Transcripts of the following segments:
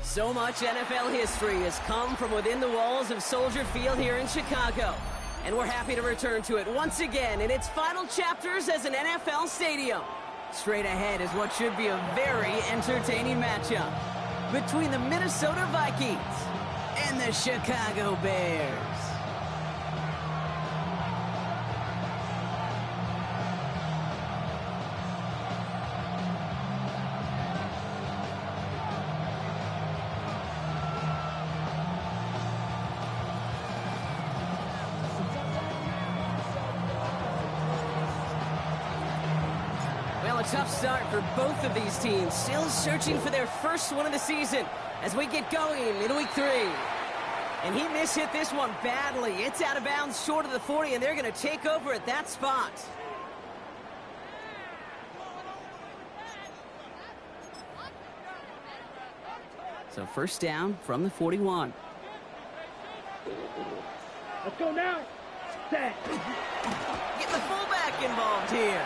So much NFL history has come from within the walls of Soldier Field here in Chicago. And we're happy to return to it once again in its final chapters as an NFL stadium. Straight ahead is what should be a very entertaining matchup between the Minnesota Vikings and the Chicago Bears. Tough start for both of these teams, still searching for their first one of the season as we get going in week 3. And he mishit this one badly. It's out of bounds short of the 40, and they're going to take over at that spot. So first down from the 41. Let's go now. Set. Get the fullback involved here.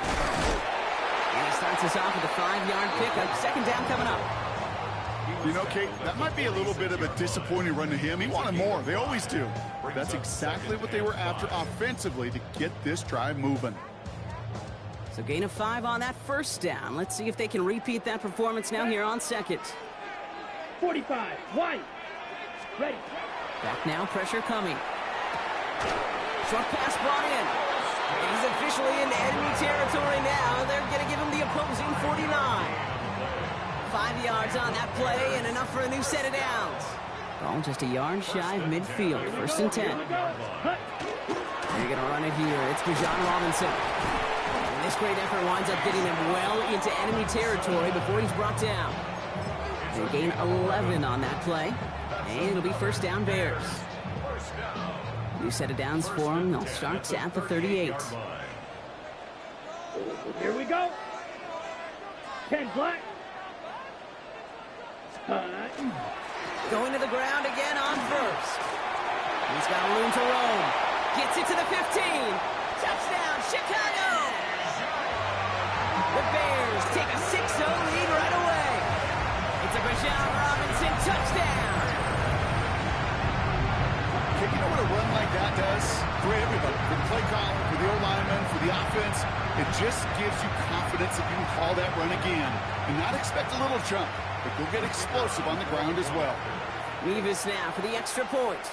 And he starts us off with a 5-yard pickup. Second down coming up. You know, Kate, that might be a little bit of a disappointing run to him. He wanted more. They always do. That's exactly what they were after offensively to get this drive moving. So gain of 5 on that first down. Let's see if they can repeat that performance now here on second. 45, White. Ready. Back now, pressure coming. Short pass brought in. He's officially in enemy territory now. They're going to give him the opposing 49. 5 yards on that play and enough for a new set of downs. Ball just a yard shy of midfield. First and 10. They're going to run it here. It's Bijan Robinson. And this great effort winds up getting him well into enemy territory before he's brought down. They gain 11 on that play. And it'll be first down Bears. New set of downs for him. They'll start at the 38. Here we go. 10 black. Going to the ground again on first. He's got room to roam. Gets it to the 15. Touchdown, Chicago! The Bears take a 6-0 lead right away. It's a Bijan Robinson touchdown. You know what a run like that does for everybody, for the play caller, for the O-lineman, for the offense? It just gives you confidence that you can call that run again and not expect a little jump, but you'll get explosive on the ground as well. Nevis now for the extra point.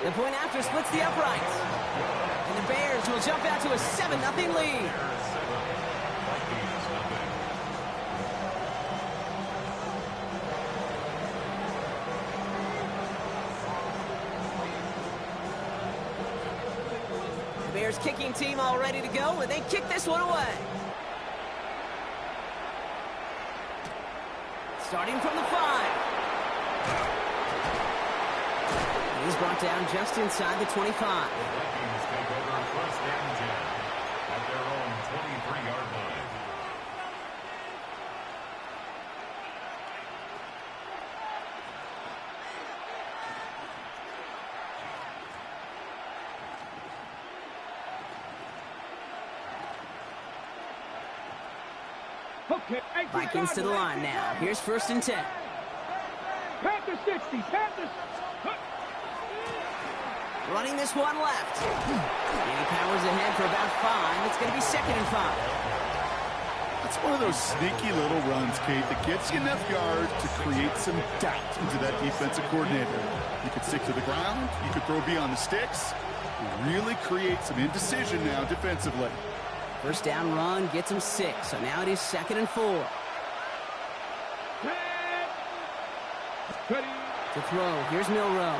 The point after splits the uprights. And the Bears will jump out to a 7-0 lead. Bears kicking team all ready to go, and they kick this one away. Starting from the 5. He's brought down just inside the 25. Vikings take over first and 10 at their own 23-yard line. Vikings to the line now. Here's first and 10. Panther 60, Panthers. Running this one left. And he powers ahead for about 5. It's going to be second and 5. It's one of those sneaky little runs, Kate, that gets you enough yards to create some doubt into that defensive coordinator. You could stick to the ground. You could throw beyond the sticks. Really create some indecision now defensively. First down run gets him 6. So now it is second and 4. To throw. Here's Milrow.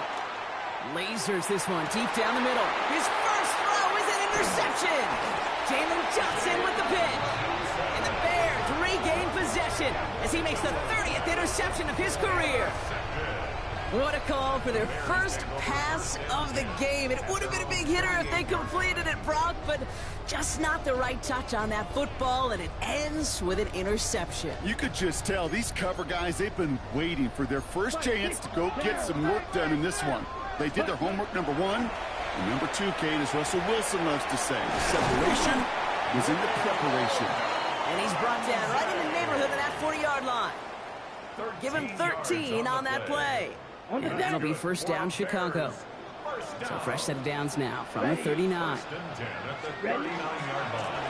Lasers this one deep down the middle. His first throw is an interception. Jalen Johnson with the pitch. And the Bears regain possession as he makes the 30th interception of his career. What a call for their first pass of the game. It would have been a big hitter if they completed it, Brock, but just not the right touch on that football, and it ends with an interception. You could just tell these cover guys, they've been waiting for their first chance to go get some work done in this one. They did their homework, number one. And number two, Kate, as Russell Wilson loves to say, separation was in the preparation. And he's brought down right in the neighborhood of that 40-yard line. Give him 13 on that play. And that'll be first down, Chicago. So fresh set of downs now from the 39.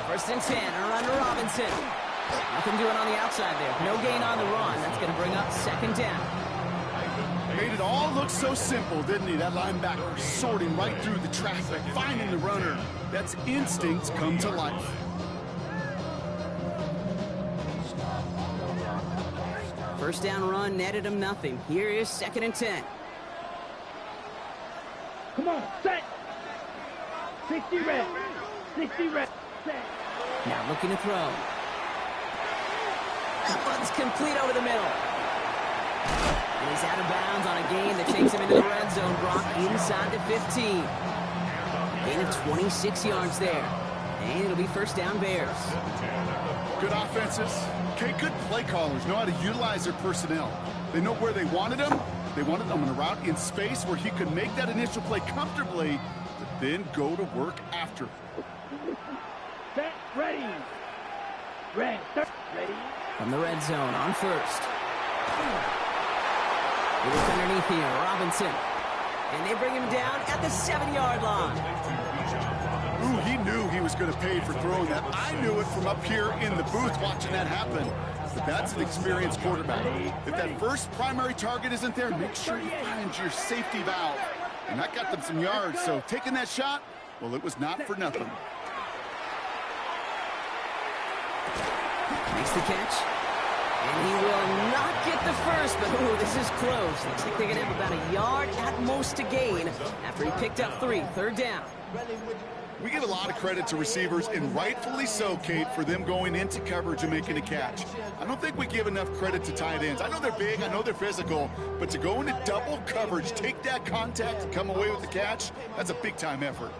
First and 10, around to Robinson. Nothing doing on the outside there. No gain on the run. That's going to bring up second down. Made it all look so simple, didn't he? That linebacker sorting right through the traffic, finding the runner. That's instincts come to life. First down run netted him nothing. Here is second and 10. Come on, set. 60 red. 60 red. Set. Now looking to throw. That one's complete over the middle. And he's out of bounds on a gain that takes him into the red zone. Brock inside the 15. Gain of 26 yards there. And it'll be first down Bears. Good offenses. Okay, good play callers know how to utilize their personnel. They know where they wanted them. They wanted them on a route in space where he could make that initial play comfortably, but then go to work after. Set, ready. Red, ready. From the red zone on first. He looks underneath here, Robinson. And they bring him down at the 7-yard line. Ooh, he knew he was going to pay for throwing that. I knew it from up here in the booth watching that happen. But that's an experienced quarterback. If that first primary target isn't there, make sure you find your safety valve. And that got them some yards, so taking that shot, well, it was not for nothing. Makes the catch. And he will not get the first, but ooh, this is close. Looks like they're going to have about a yard at most to gain after he picked up 3. Third down. We give a lot of credit to receivers, and rightfully so, Kate, for them going into coverage and making a catch. I don't think we give enough credit to tight ends. I know they're big, I know they're physical, but to go into double coverage, take that contact, and come away with the catch, that's a big-time effort.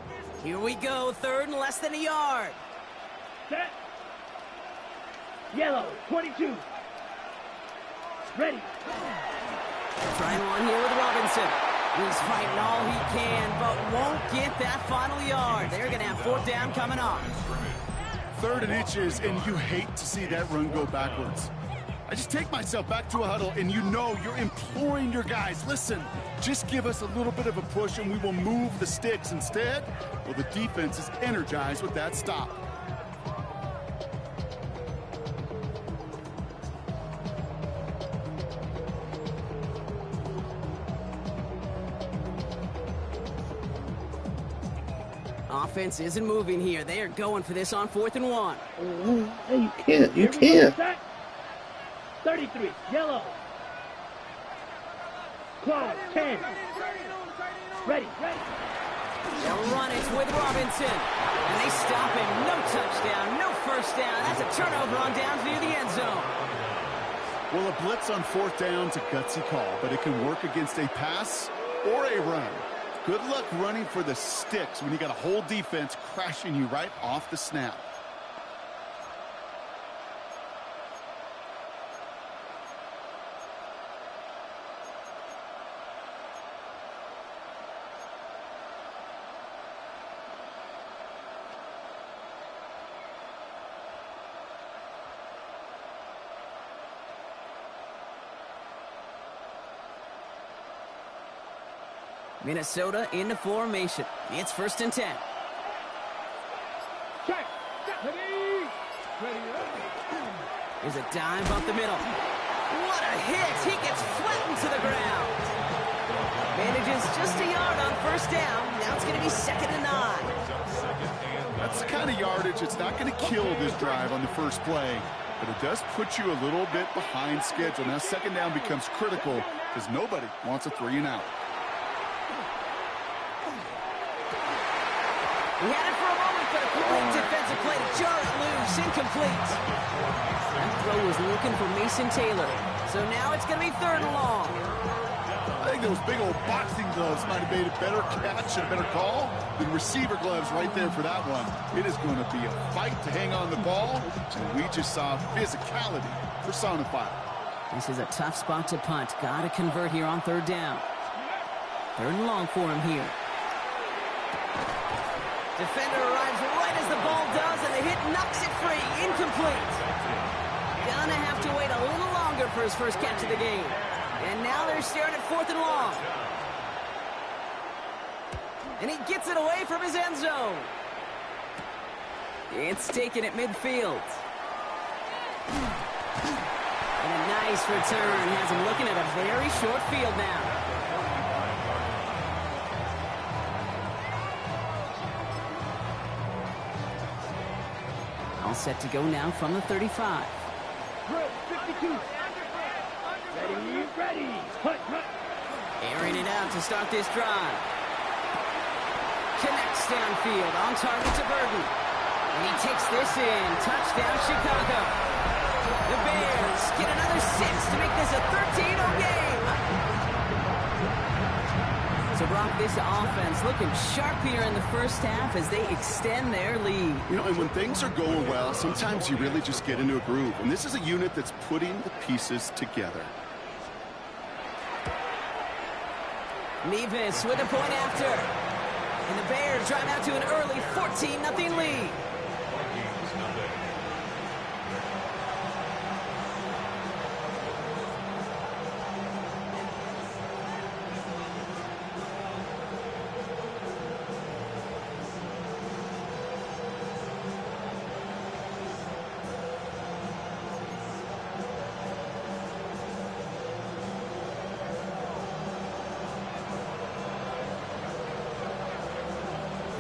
Here we go, third and less than a yard. Set. Yellow, 22. Ready. Trying one here with Robinson. He's fighting all he can, but won't get that final yard. They're going to have fourth down coming up. 3rd and inches, and you hate to see that run go backwards. I just take myself back to a huddle, and you know you're imploring your guys, listen, just give us a little bit of a push, and we will move the sticks. Instead, well, the defense is energized with that stop. Offense isn't moving here. They are going for this on 4th and 1. Hey, you can't. You can't. 33, yellow. Close, 10. Ready. They'll run it with Robinson. And they stop him. No touchdown, no first down. That's a turnover on downs near the end zone. Well, a blitz on 4th down's a gutsy call, but it can work against a pass or a run. Good luck running for the sticks when you got a whole defense crashing you right off the snap. Minnesota into formation. It's 1st and 10. Check. Ready. There's a dive up the middle. What a hit! He gets flattened to the ground. Manages just a yard on first down. Now it's going to be 2nd and 9. That's the kind of yardage it's not going to kill this drive on the first play, but it does put you a little bit behind schedule. Now 2nd down becomes critical because nobody wants a 3 and out. He had it for a moment, but a great defensive play to jar it loose. Incomplete. That throw was looking for Mason Taylor. So now it's going to be 3rd and long. I think those big old boxing gloves might have made a better catch and a better call than receiver gloves right there for that one. It is going to be a fight to hang on the ball, and we just saw physicality personified. This is a tough spot to punt. Got to convert here on 3rd down. Third and long for him here. Defender arrives right as the ball does, and the hit knocks it free. Incomplete. Gonna have to wait a little longer for his first catch of the game. And now they're staring at 4th and long. And he gets it away from his end zone. It's taken at midfield. And a nice return has him looking at a very short field now. All set to go now from the 35. 52. Ready. Hut. Airing it out to start this drive. Connects downfield, on target to Burton. And he takes this in. Touchdown, Chicago. The Bears get another 6 to make this a 13-0 game. So, Brock, this offense looking sharp here in the first half as they extend their lead. You know, and when things are going well, sometimes you really just get into a groove. And this is a unit that's putting the pieces together. Nevis with a point after. And the Bears drive out to an early 14-0 lead.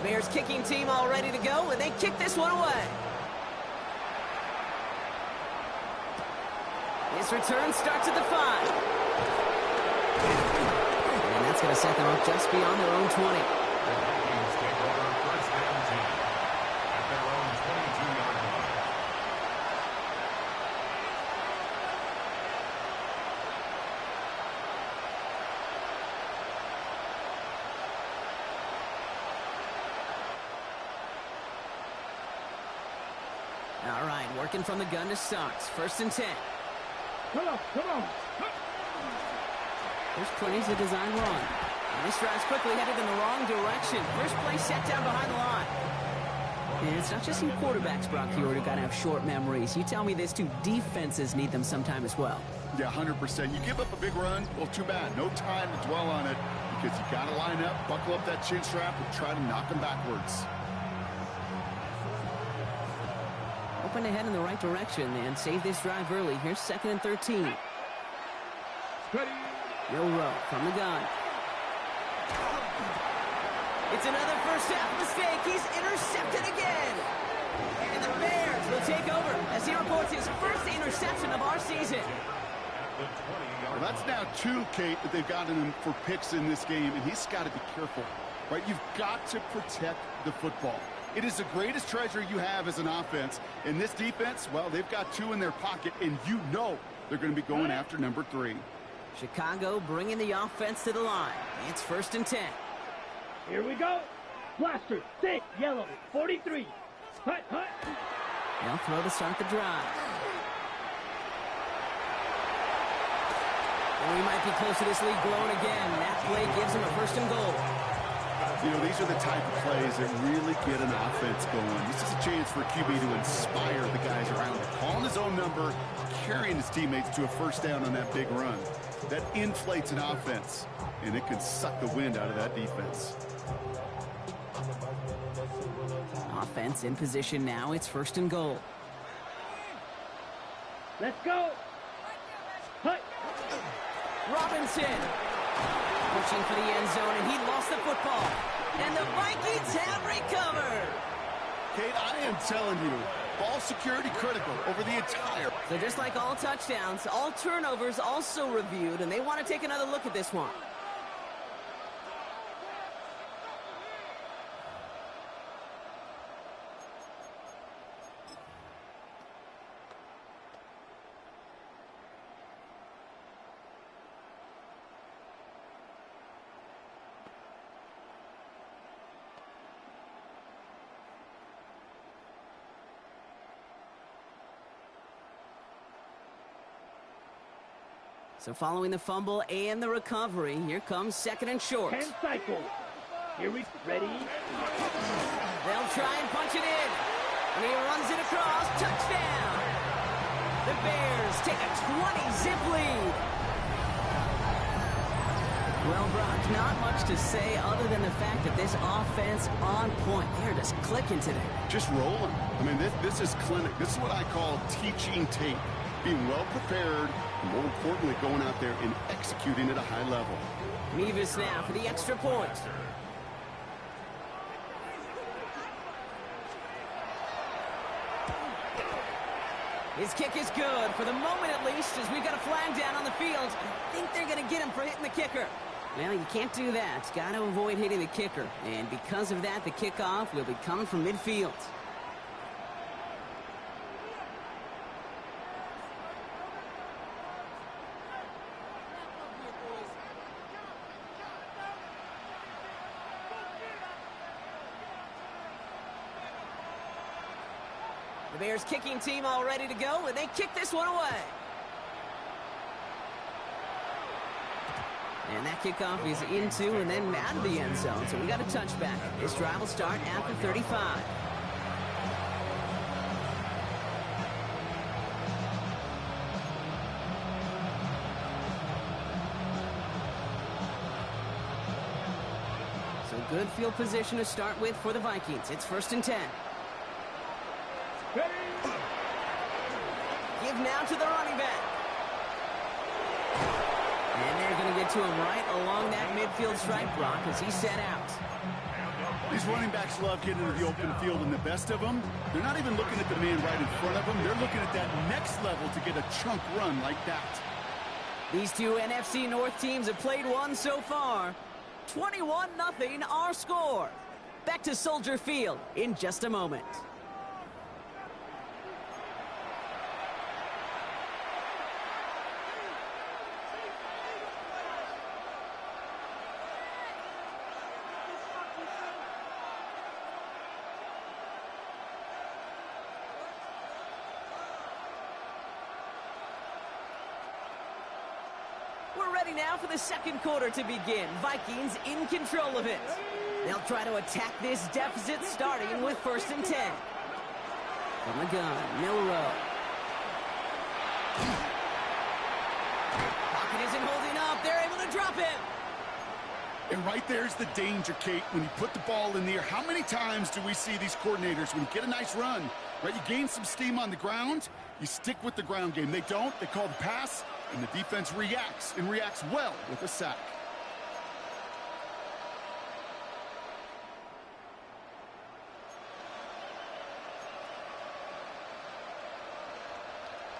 Bears kicking team all ready to go, and they kick this one away. This return starts at the 5. And that's going to set them up just beyond their own 20. All right, working from the gun to start. 1st and 10. Come on. First plays a design run. And this drive's quickly headed in the wrong direction. First play set down behind the line. And it's not just you quarterbacks, Brock, here who got to have short memories. You tell me this too, defenses need them sometime as well. Yeah, 100%. You give up a big run, well, too bad. No time to dwell on it because you got to line up, buckle up that chin strap, and try to knock them backwards. Open to head in the right direction and save this drive early. Here's 2nd and 13. Ready. Rowe from the gun. It's another first half mistake. He's intercepted again. And the Bears will take over as he reports his first interception of our season. Well, that's now 2, Kate, that they've gotten him for picks in this game, and he's got to be careful, right? You've got to protect the football. It is the greatest treasure you have as an offense. And this defense, well, they've got 2 in their pocket, and you know they're going to be going after number 3. Chicago bringing the offense to the line. It's 1st and 10. Here we go. Blaster, 6, yellow, 43. Hut. They'll throw to start the drive. And we might be close to this lead growing again. That play gives him a 1st and goal. You know, these are the type of plays that really get an offense going. This is a chance for QB to inspire the guys around him. Calling his own number, carrying his teammates to a 1st down on that big run. That inflates an offense, and it can suck the wind out of that defense. Offense in position now. It's 1st and goal. Let's go. Hut. Robinson pushing for the end zone, and he lost the football. And the Vikings have recovered. Kate, I am telling you, ball security critical over the entire... So just like all touchdowns, all turnovers also reviewed, and they want to take another look at this one. So following the fumble and the recovery, here comes second and short. 10 cycles. Here we ready. They'll try and punch it in. And he runs it across. Touchdown. The Bears take a 20-zip lead. Well, Brock, not much to say other than the fact that this offense on point. They're just clicking today. Just rolling. I mean, this is clinic. This is what I call teaching tape. Being well prepared, and more importantly, going out there and executing at a high level. Mevis now for the extra point. His kick is good, for the moment at least, as we've got a flag down on the field. I think they're going to get him for hitting the kicker. Well, you can't do that. Got to avoid hitting the kicker. And because of that, the kickoff will be coming from midfield. The Bears kicking team all ready to go, and they kick this one away. And that kickoff is into and then out of the end zone, so we got a touchback. This drive will start after 35. So good field position to start with for the Vikings. It's 1st and 10. Give now to the running back. And they're going to get to him right along that midfield stripe, Brock, as he's set out. These running backs love getting into the open field, and the best of them, they're not even looking at the man right in front of them. They're looking at that next level to get a chunk run like that. These two NFC North teams have played one so far. 21-0 our score. Back to Soldier Field in just a moment. We're ready now for the second quarter to begin. Vikings in control of it. They'll try to attack this deficit starting with 1st and 10. From the gun, Milrow. Pocket isn't holding up. They're able to drop him. And right there's the danger, Kate, when you put the ball in the air. How many times do we see these coordinators, when you get a nice run, right, you gain some steam on the ground, you stick with the ground game. They don't. They call the pass, and the defense reacts, and reacts well with a sack.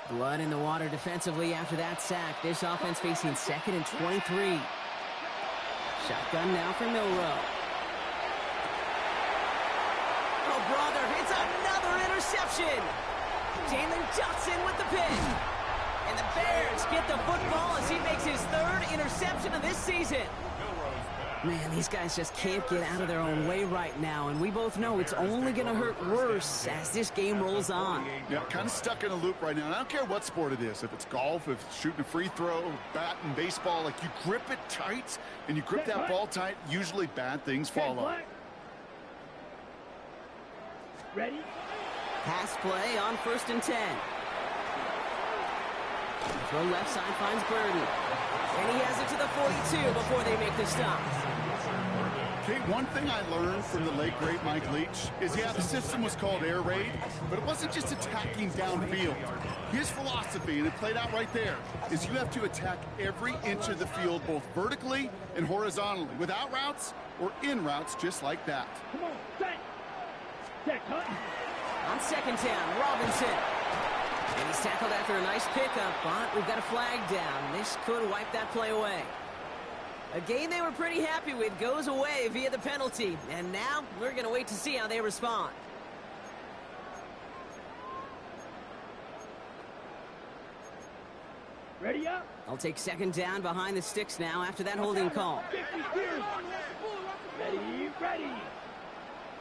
Blood in the water defensively after that sack. This offense facing 2nd and 23. Shotgun now for Milrow. Oh, brother, it's another interception. Jalen Johnson with the pick. And the Bears get the football as he makes his 3rd interception of this season. Man, these guys just can't get out of their own way right now, and we both know it's only going to hurt worse as this game rolls on. Yeah, kind of stuck in a loop right now. And I don't care what sport it is. If it's golf, if it's shooting a free throw, bat and baseball, like you grip it tight and you grip that ball tight, usually bad things follow. Ready? Pass play on 1st and 10. Throw left side finds Burden. And he has it to the 42 before they make the stop. Okay, one thing I learned from the late, great Mike Leach is, yeah, the system was called air raid, but it wasn't just attacking downfield. His philosophy, and it played out right there, is you have to attack every inch of the field, both vertically and horizontally, without routes or in routes just like that. Come on, set. Set, cut. On 2nd down, Robinson. And he's tackled after a nice pickup, but we've got a flag down. This could wipe that play away. A game they were pretty happy with goes away via the penalty. And now we're going to wait to see how they respond. Ready up. I'll take 2nd down behind the sticks now after that holding call. 50 years. Ready.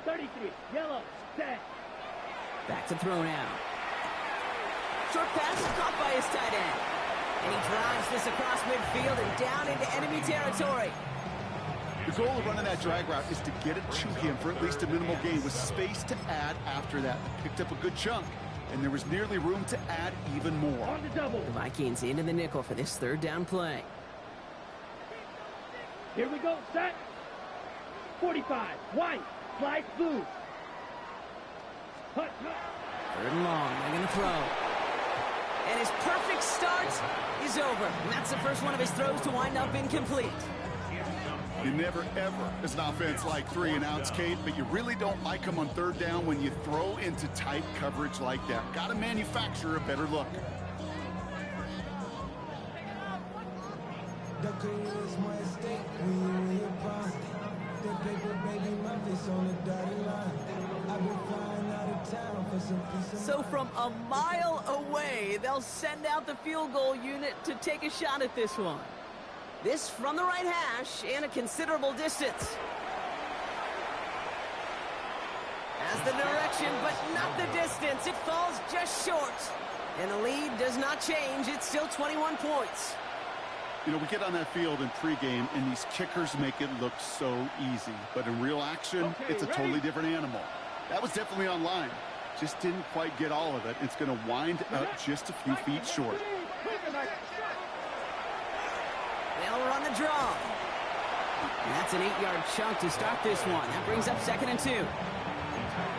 33, yellow, set. Back to throw now. Short pass caught by his tight end. And he drives this across midfield and down into enemy territory. The goal of running that drag route is to get it to him for at least a minimal gain with space to add after that. Picked up a good chunk, and there was nearly room to add even more. On the double. The Vikings into the nickel for this third down play. Here we go, set. 45, white, flies blue. Hut. Third and long, they're going to throw. And his perfect start is over. And that's the first one of his throws to wind up incomplete. You never, ever, as an offense, like 3 and outs, Kate, but you really don't like them on third down when you throw into tight coverage like that. Got to manufacture a better look. So from a mile away, they'll send out the field goal unit to take a shot at this one. This from the right hash and a considerable distance. Has the direction, but not the distance. It falls just short. And the lead does not change. It's still 21 points. You know, we get on that field in pregame, and these kickers make it look so easy. But in real action, it's a totally different animal. That was definitely on line. Just didn't quite get all of it. It's going to wind up just a few feet short. They'll run the draw. And that's an 8-yard chunk to start this one. That brings up 2nd and 2.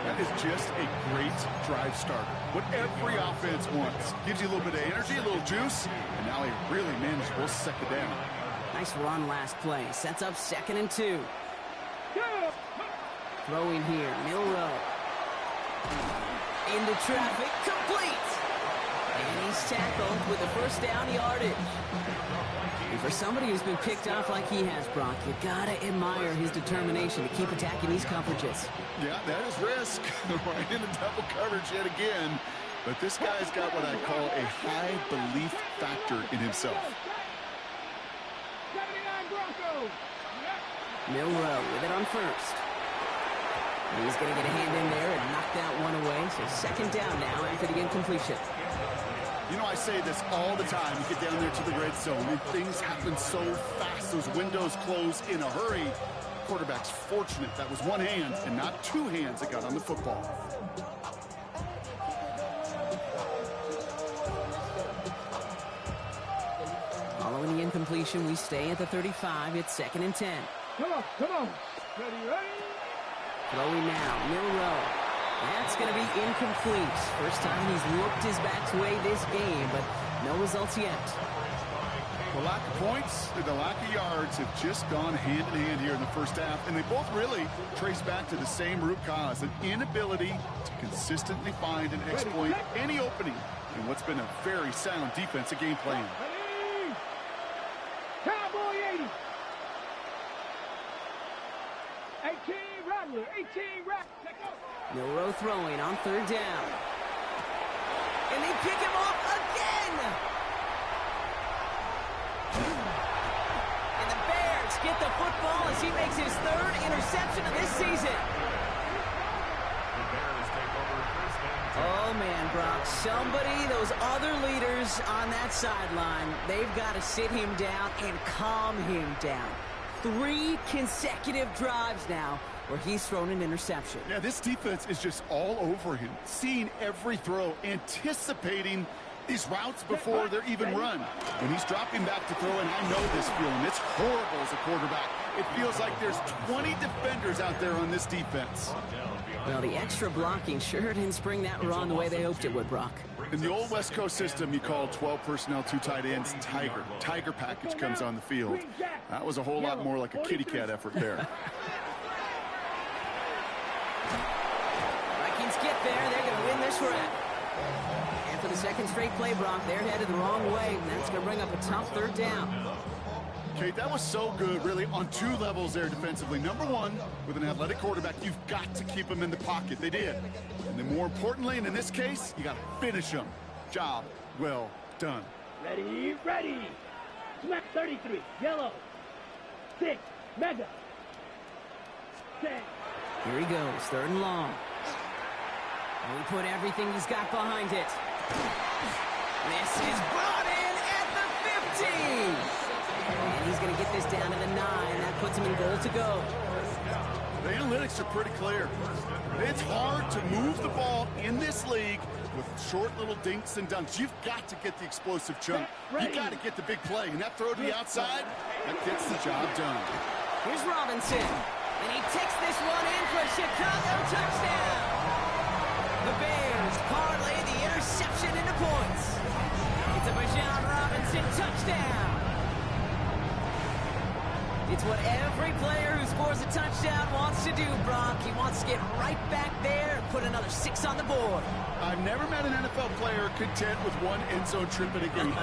That is just a great drive starter. What every offense wants. Gives you a little bit of energy, a little juice, and now a really manageable 2nd down. Nice run last play. Sets up 2nd and 2. Throwing here, Milrow. Into traffic, complete. And he's tackled with the first down yardage. And for somebody who's been picked off like he has, Brock, you gotta admire his determination to keep attacking these coverages. Yeah, that is risk. Right into double coverage yet again. But this guy's got what I call a high belief factor in himself. 79 Broncos. Milrow with it on first. And he's going to get a hand in there and knock that one away. So 2nd down now after the incompletion. You know, I say this all the time. You get down there to the red zone, and things happen so fast. Those windows close in a hurry. Quarterback's fortunate that was one hand and not 2 hands that got on the football. Following the incompletion, we stay at the 35. It's 2nd and 10. Come on, come on. Ready, ready. Throwing now, Milrow. That's going to be incomplete. First time he's looked his back's way this game, but no results yet. The lack of points and the lack of yards have just gone hand in hand here in the first half, and they both really trace back to the same root cause, an inability to consistently find and exploit any opening in what's been a very sound defensive game plan. Ready. Cowboy 80. 18 Rattler, 18 Rattler. Milrow throwing on 3rd down. And they pick him off again! And the Bears get the football as he makes his 3rd interception of this season. Oh, man, Brock. Somebody, those other leaders on that sideline, they've got to sit him down and calm him down. 3 consecutive drives now where he's thrown an interception. Yeah, this defense is just all over him, seeing every throw, anticipating these routes before they're even run. When he's dropping back to throw, and I know this feeling, it's horrible as a quarterback. It feels like there's 20 defenders out there on this defense. Well, the extra blocking sure didn't spring that run the way they hoped it would, Brock. In the old West Coast system, you call 12 personnel, 2 tight ends, Tiger. Tiger package comes on the field. That was a whole lot more like a kitty cat effort there. Vikings get there. They're going to win this rep. And for the 2nd straight play, Brock, they're headed the wrong way. And that's going to bring up a tough 3rd down. Kate, that was so good, really, on 2 levels there defensively. Number 1, with an athletic quarterback, you've got to keep him in the pocket. They did. And then more importantly, and in this case, you got to finish him. Job well done. Ready, ready. Smack 33, yellow. 6, mega. 10. Here he goes, 3rd and long. And we put everything he's got behind it. This is brought in at the And he's going to get this down to the 9. That puts him in goal to go. The analytics are pretty clear. It's hard to move the ball in this league with short little dinks and dunks. You've got to get the explosive chunk. You've got to get the big play. And that throw to the outside, that gets the job done. Here's Robinson. And he takes this one in for a Chicago touchdown. The Bears parlay the interception into points. It's a Bijan Robinson touchdown. It's what every player who scores a touchdown wants to do, Brock. He wants to get right back there and put another 6 on the board. I've never met an NFL player content with one end zone trip in a game.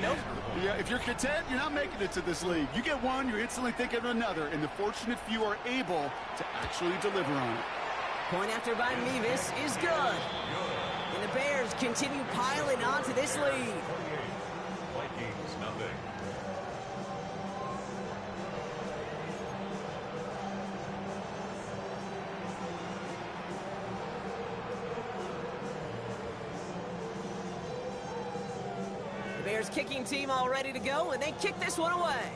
Nope. Yeah, if you're content, you're not making it to this league. You get one, you're instantly thinking of another, and the fortunate few are able to actually deliver on it. Point after by Mevis is good. And the Bears continue piling onto this lead. Vikings, nothing. Bears kicking team all ready to go, and they kick this one away.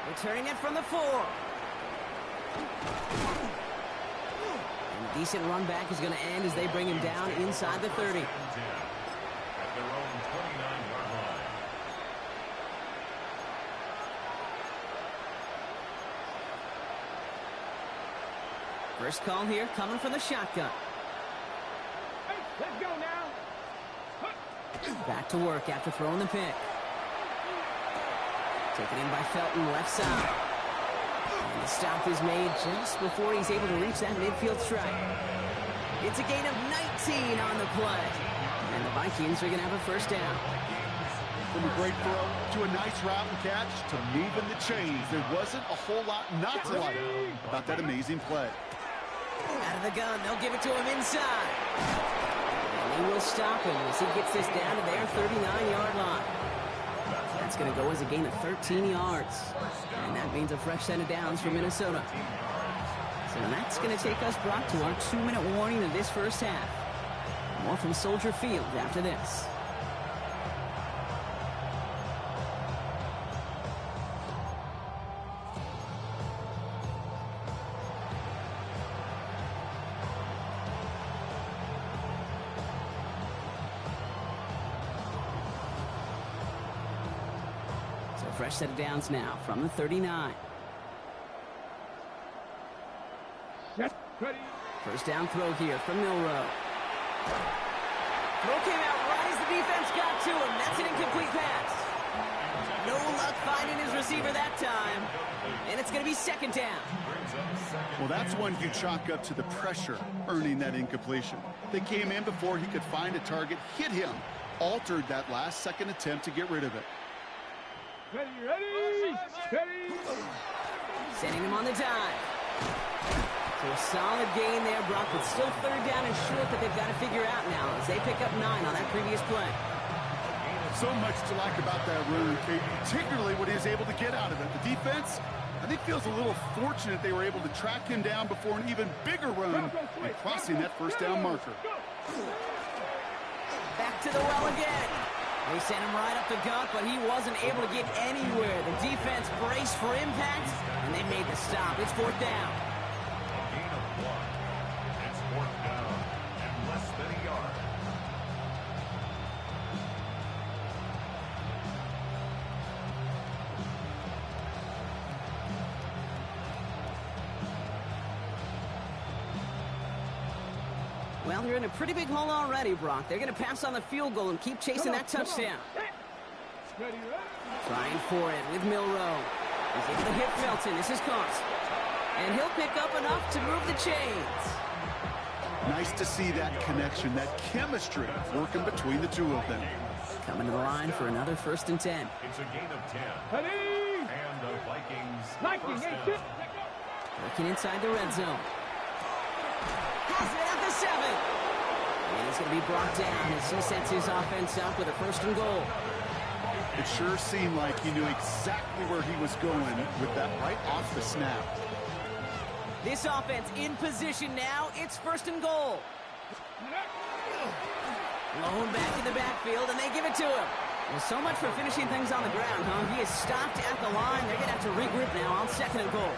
Returning it from the 4. And a decent run back is going to end as they bring him down inside the 30. At their own 29-yard line. First call here coming from the shotgun. Let's go now. Back to work after throwing the pick. Taken in by Felton, left side. And the stop is made just before he's able to reach that midfield strike. It's a gain of 19 on the play. And the Vikings are going to have a first down. From a great throw to a nice route and catch to moving the chains, there wasn't a whole lot not to like about that amazing play. Out of the gun, they'll give it to him inside. And they will stop him as he gets this down to their 39-yard line. That's going to go as a gain of 13 yards. And that means a fresh set of downs for Minnesota. So that's going to take us, Brock, to our 2-minute warning of this first half. More from Soldier Field after this. Fresh set of downs now from the 39. First down throw here from Milrow. Throw came out right as the defense got to him. That's an incomplete pass. No luck finding his receiver that time. And it's going to be second down. Well, that's one you chalk up to the pressure earning that incompletion. They came in before he could find a target, hit him, altered that last-second attempt to get rid of it. Ready. Sending him on the dive. So a solid gain there, Brock, but still third down and short that they've got to figure out now as they pick up 9 on that previous play. So much to like about that run, Kate, particularly what he was able to get out of it. The defense, I think, feels a little fortunate they were able to track him down before an even bigger run and crossing that first down marker. Back to the well again. They sent him right up the gut, but he wasn't able to get anywhere. The defense braced for impact, and they made the stop. It's fourth down. A gain of 1. It's fourth down and less than a yard. Well, they're in a pretty big hole already, Brock. They're going to pass on the field goal and keep chasing that touchdown. Trying for it with Milrow. He's able to hit Felton. This is Cost. And he'll pick up enough to move the chains. Nice to see that connection, that chemistry working between the two of them. Coming to the line for another 1st and 10. It's a gain of 10. And the Vikings first down. Working inside the red zone. Has it at the 7. And he's going to be brought down as he sets his offense up with a 1st and goal. It sure seemed like he knew exactly where he was going with that right off the snap. This offense in position now. It's 1st and goal. Blown back in the backfield, and they give it to him. Well, so much for finishing things on the ground, huh? He is stopped at the line. They're going to have to regroup now on 2nd and goal.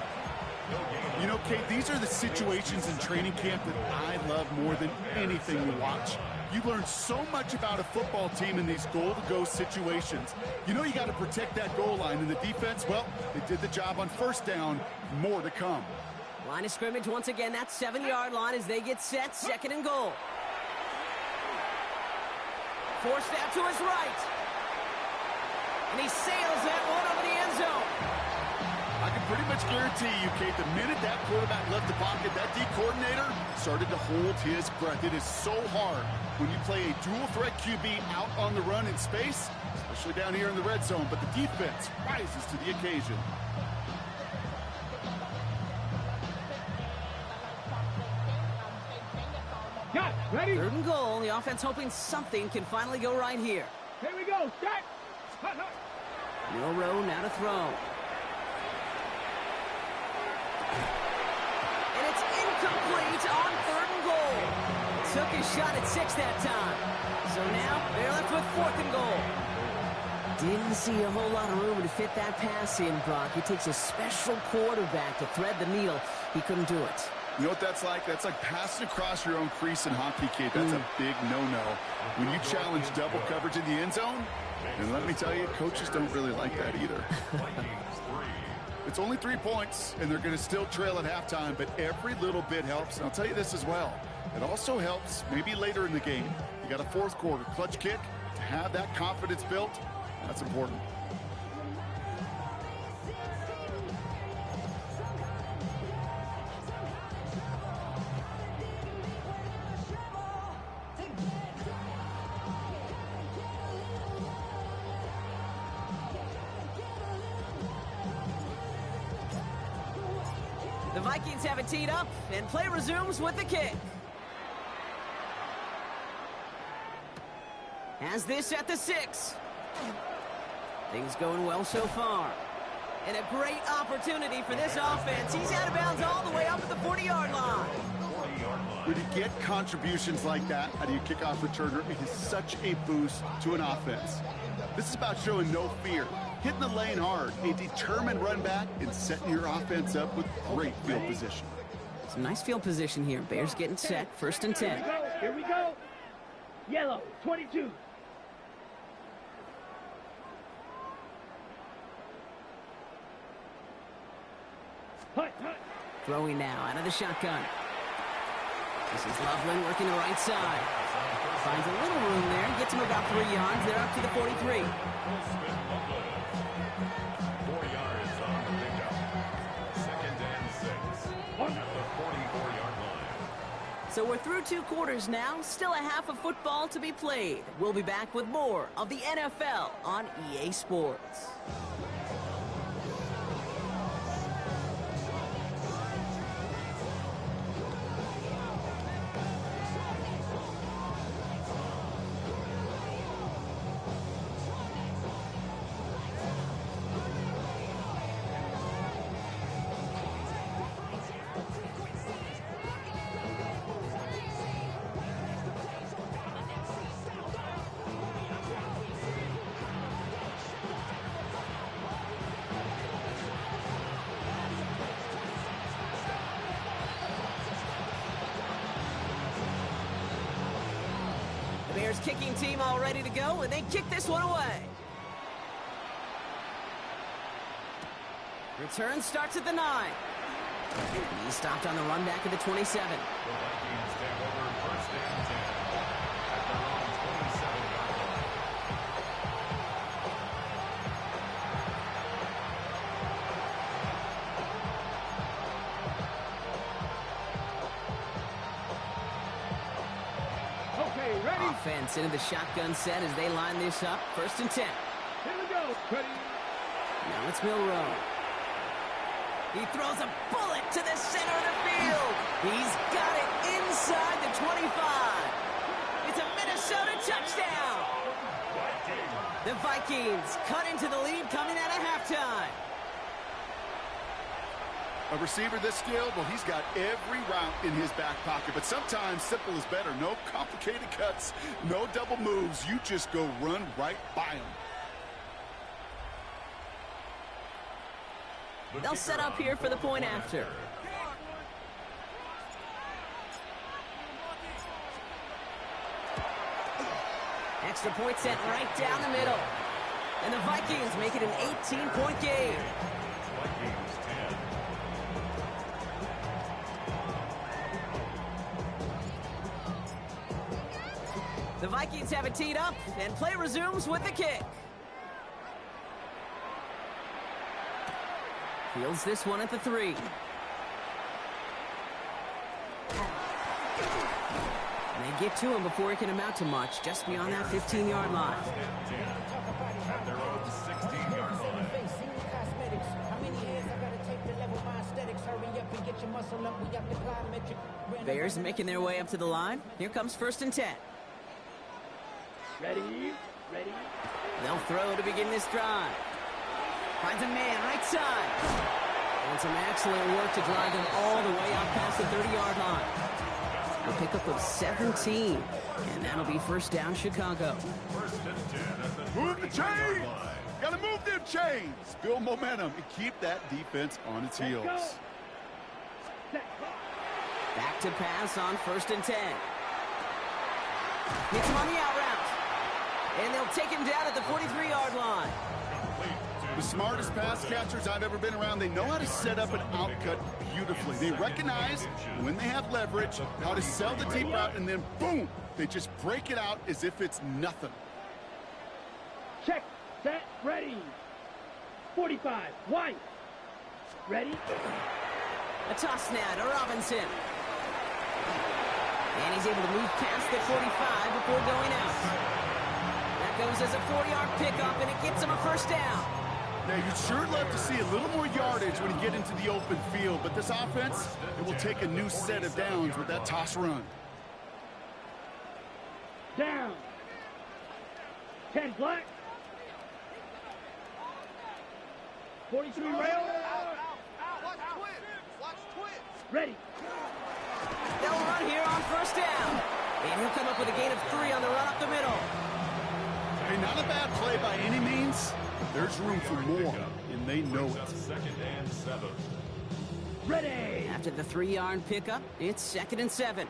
You know, Kate, these are the situations in training camp that I love more than anything to watch. You learn so much about a football team in these goal-to-go situations. You know you got to protect that goal line, and the defense, well, they did the job on 1st down. More to come. Line of scrimmage once again, that 7-yard line as they get set, 2nd and goal. Forced out to his right. And he sails that one over the end zone. I can pretty much guarantee you, Kate, the minute that quarterback left the pocket, that D coordinator started to hold his breath. It is so hard when you play a dual-threat QB out on the run in space, especially down here in the red zone, but the defense rises to the occasion. Got it. Ready? 3rd and goal. The offense hoping something can finally go right here. Here we go. Start. Hut, hut. Milrow now to throw. And it's incomplete on 3rd and goal. Took his shot at 6 that time. So now they're left with 4th and goal. Didn't see a whole lot of room to fit that pass in, Brock. It takes a special quarterback to thread the needle. He couldn't do it. You know what that's like? That's like passing across your own crease in hockey, Kate. That's a big no-no. When you challenge double coverage in the end zone, and let me tell you, coaches don't really like that either. It's only 3 points, and they're going to still trail at halftime, but every little bit helps. And I'll tell you this as well. It also helps maybe later in the game. You got a 4th quarter clutch kick. To have that confidence built, that's important. The Vikings have it teed up, and play resumes with the kick. Has this at the 6. Things going well so far. And a great opportunity for this offense. He's out of bounds all the way up at the 40-yard line. When you get contributions like that out of your kickoff returner, it is such a boost to an offense. This is about showing no fear, hitting the lane hard, a determined run back, and setting your offense up with great field position. Some nice field position here. Bears getting set, 1st and 10. Here we go. Yellow, 22. Hut, hut. Throwing now out of the shotgun. This is Loveland working the right side. Finds a little room there. Gets him about 3 yards. They're up to the 43. 4 yards on the pickup. 2nd and 6 at the 44-yard line. So we're through 2 quarters now. Still a half of football to be played. We'll be back with more of the NFL on EA Sports. Bears kicking team all ready to go, and they kick this one away. Return starts at the 9. He stopped on the run back at the 27. The Vikings take over 1st and 10 at their own 27-yard line. Okay, ready? Offense into the shotgun set as they line this up. 1st and 10. Here we go. Ready? Now it's Milrow. He throws a bullet to the center of the field. He's got it inside the 25. It's a Minnesota touchdown. The Vikings cut into the lead coming out of halftime. A receiver this skilled, well, he's got every route in his back pocket. But sometimes simple is better. No complicated cuts, no double moves. You just go run right by him. They'll set up here for the point after. Extra point sent right down the middle. And the Vikings make it an 18-point game. Vikings 10. The Vikings have it teed up, and play resumes with the kick. Fields this one at the 3. And they get to him before he can amount to much, just beyond that 15-yard line. At their own 16-yard line. Bears making their way up to the line. Here comes 1st and 10. Ready? Ready? They'll throw to begin this drive. Finds a man right side. And some excellent work to drive them all the way out past the 30-yard line. A pickup of 17. And that'll be 1st down, Chicago. 1st and 10 at the Move the 30-yard chains! line. Gotta move them chains! Build momentum and keep that defense on its Let's go. heels. Set. Back to pass on 1st and 10. Gets him on the out route. And they'll take him down at the 43-yard line. The smartest pass catchers I've ever been around, they know how to set up an outcut beautifully. They recognize when they have leverage, how to sell the deep route, and then boom, they just break it out as if it's nothing. Check. Set. Ready. 45. White. Ready? A toss now to Robinson. And he's able to move past the 45 before going out. That goes as a 40-yard pickup, and it gets him a 1st down. Now, you'd sure love to see a little more yardage when you get into the open field, but this offense, it will take a new set of downs with that toss run. Down. 10 black. 43 rail. Ready. They'll run here on 1st down. And he'll come up with a gain of 3 on the run up the middle. Hey, not a bad play by any means, but there's room for more, and they know it. 2nd and 7. Ready. After the 3-yard pickup, it's 2nd and 7.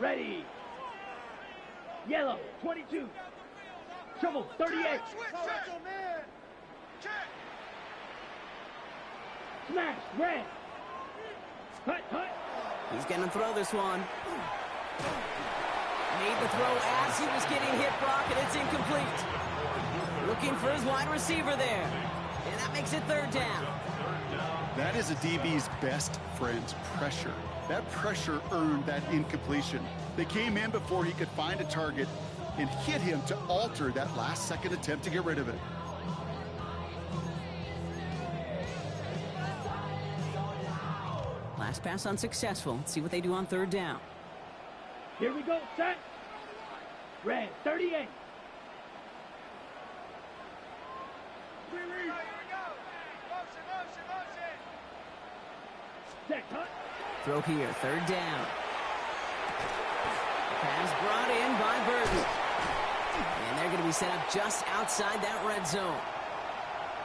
Ready. Yellow. 22. Trouble. 38. Smash. Red. Hut. Hut. He's going to throw this one. Made the throw as he was getting hit, Brock, and it's incomplete. Looking for his wide receiver there. And that makes it 3rd down. That is a DB's best friend, pressure. That pressure earned that incompletion. They came in before he could find a target and hit him to alter that last-second attempt to get rid of it. Last pass unsuccessful. Let's see what they do on 3rd down. Here we go. Set. Red. 38. Set. Hut. Throw here, 3rd down. Pass brought in by Burton. And they're going to be set up just outside that red zone.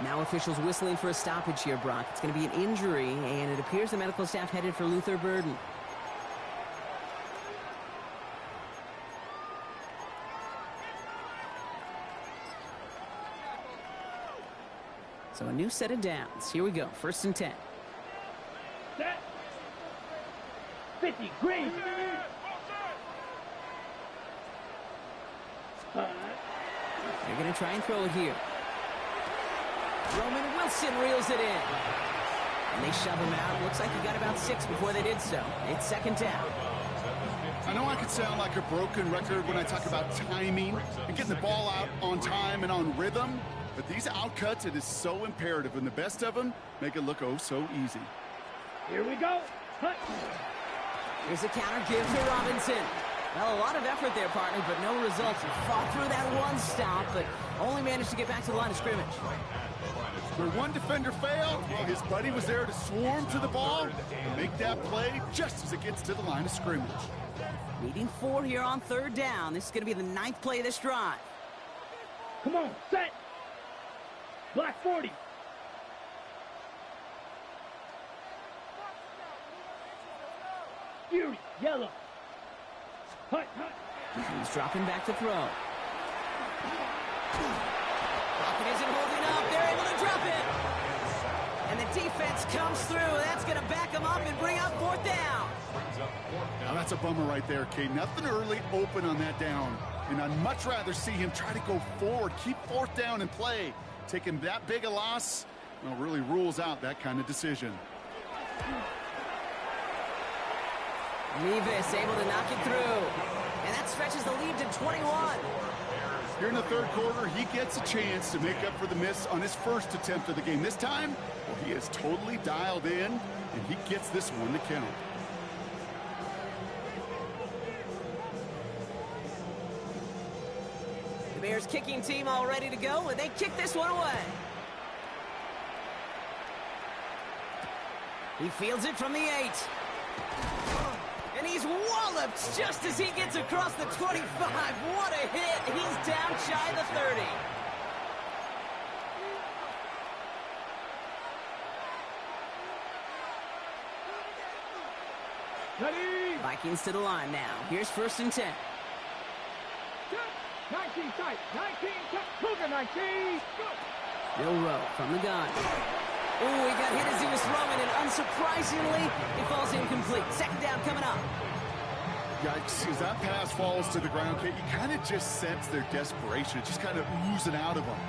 Now officials whistling for a stoppage here, Brock. It's going to be an injury, and it appears the medical staff headed for Luther Burden. So a new set of downs. Here we go, 1st and 10. Set. 50. Green. They're going to try and throw it here. Roman Wilson reels it in. And they shove him out. Looks like he got about 6 before they did so. It's 2nd down. I know I could sound like a broken record when I talk about timing and getting the ball out on time and on rhythm, but these outcuts, it is so imperative, and the best of them make it look oh so easy. Here we go. Hut. Here's a counter give to Robinson. Well, a lot of effort there, partner, but no results. He fought through that one stop, but only managed to get back to the line of scrimmage. Where one defender failed, well, his buddy was there to swarm to the ball and make that play just as it gets to the line of scrimmage. Needing 4 here on 3rd down. This is going to be the 9th play of this drive. Come on, set. Black 40. Fury, yellow. Hut, hut. He's dropping back to throw. Pocket isn't holding up. They're able to drop it. And the defense comes through. That's going to back them up and bring up 4th down. Now that's a bummer right there, Kate. Nothing early open on that down. And I'd much rather see him try to go forward, keep 4th down and play. Taking that big a loss, well, really rules out that kind of decision. Revis able to knock it through. And that stretches the lead to 21. Here in the 3rd quarter, he gets a chance to make up for the miss on his first attempt of the game. This time, well, he is totally dialed in, and he gets this one to count. The Bears kicking team all ready to go, and they kick this one away. He fields it from the 8. And he's walloped just as he gets across the 25. What a hit. He's down shy of the 30. Ready. Vikings to the line now. Here's 1st and 10. 19 tight. 19 tight. Cougar 19. Go. Bill Rowe from the gun. Oh, he got hit as he was throwing, and unsurprisingly, it falls incomplete. 2nd down coming up. Yikes, as that pass falls to the ground, Kate, you kind of just sense their desperation. It's just kind of oozing out of them.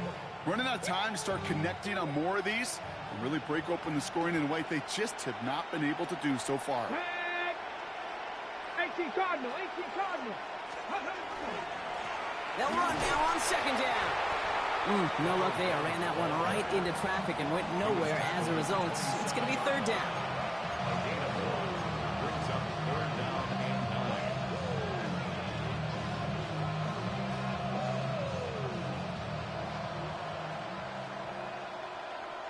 Running out of time to start connecting on more of these and really break open the scoring in a way they just have not been able to do so far. 18 Cardinal. 18 Cardinal. They'll run now on 2nd down. No luck there. Ran that one right into traffic and went nowhere as a result. It's going to be 3rd down. A gain of 4 brings up 3rd down and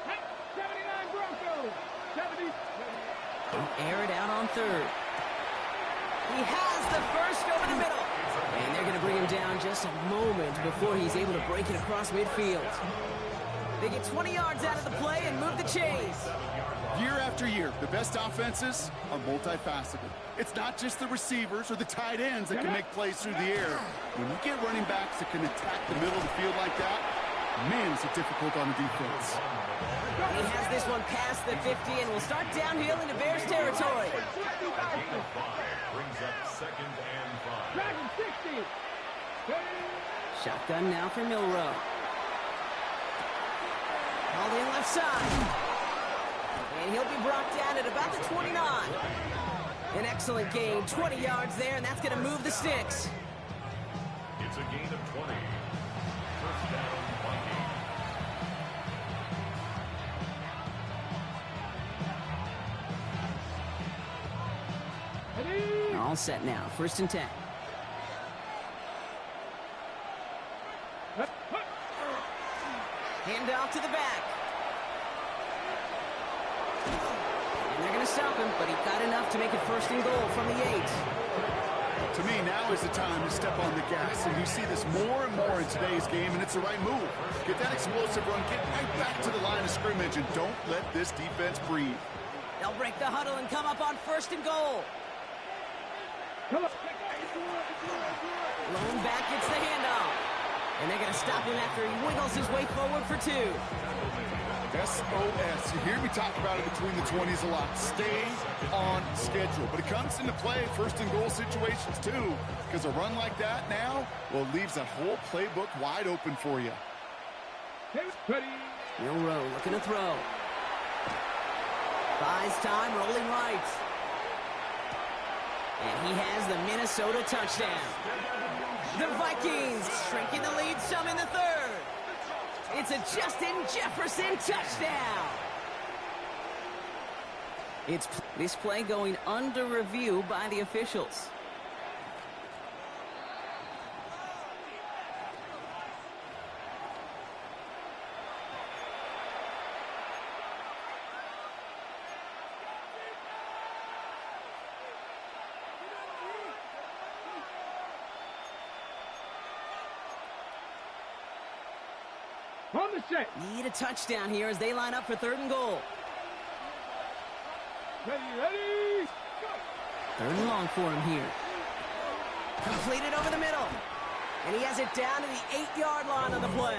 9. 79 Broncos. 70. Air it out on 3rd. He has the first over the middle. And they're going to bring him down just a moment before he's able to break it across midfield. They get 20 yards out of the play and move the chains. Year after year, the best offenses are multifaceted. It's not just the receivers or the tight ends that can make plays through the air. When you get running backs that can attack the middle of the field like that, man, is it difficult on the defense. And he has this one past the 50 and will start downhill into Bears territory. brings up 2nd and 5. Dragon 60. Shotgun now for Milrow. All in left side. And he'll be brought down at about the 29. An excellent gain, 20 yards there, and that's going to move the sticks. It's a gain of 20. 1st down, Vikings. All set now, 1st and 10. Hand off to the back. And they're going to stop him, but he got enough to make it 1st and goal from the 8. To me, now is the time to step on the gas, and you see this more and more in today's game, and it's the right move. Get that explosive run, get right back to the line of scrimmage, and don't let this defense breathe. They'll break the huddle and come up on 1st and goal. Come on. Lone back gets the handoff. And they're going to stop him after he wiggles his way forward for 2. SOS. You hear me talk about it between the 20s a lot. Stay on schedule. But it comes into play 1st and goal situations too. Because a run like that now, well, it leaves that whole playbook wide open for you. Ready. Milrow looking to throw. Buys time, rolling right. And he has the Minnesota touchdown. The Vikings shrinking the lead some in the 3rd. It's a Justin Jefferson touchdown. It's this play going under review by the officials. On the set. Need a touchdown here as they line up for 3rd and goal. Ready, go. 3rd and long for him here. Completed over the middle. And he has it down to the 8-yard line on the play.